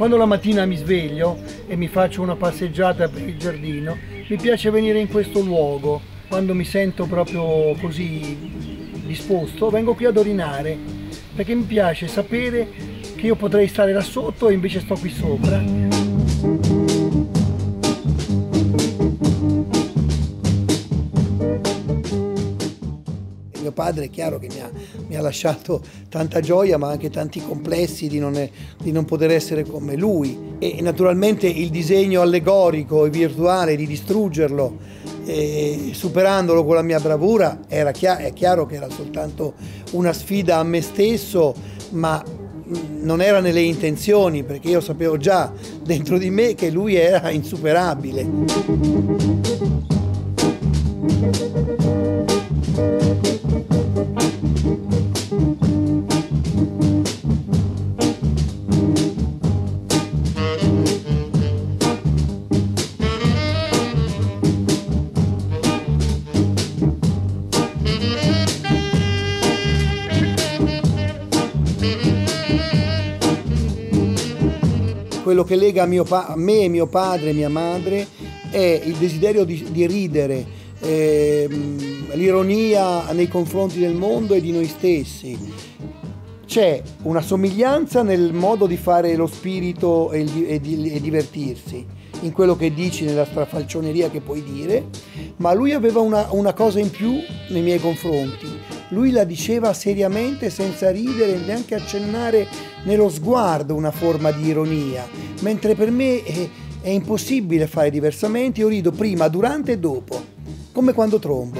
Quando la mattina mi sveglio e mi faccio una passeggiata per il giardino, mi piace venire in questo luogo. Quando mi sento proprio così disposto, vengo qui ad orinare, perché mi piace sapere che io potrei stare là sotto e invece sto qui sopra. Mio padre è chiaro che mi ha lasciato tanta gioia, ma anche tanti complessi di non poter essere come lui, e naturalmente il disegno allegorico e virtuale di distruggerlo, superandolo con la mia bravura, è chiaro che era soltanto una sfida a me stesso, ma non era nelle intenzioni, perché io sapevo già dentro di me che lui era insuperabile. Quello che lega a me e mio padre e mia madre è il desiderio di ridere, l'ironia nei confronti del mondo e di noi stessi. C'è una somiglianza nel modo di fare lo spirito e divertirsi, in quello che dici, nella strafalcioneria che puoi dire, ma lui aveva una cosa in più nei miei confronti. Lui la diceva seriamente, senza ridere, neanche accennare nello sguardo una forma di ironia, mentre per me è impossibile fare diversamente. Io rido prima, durante e dopo, come quando trombo.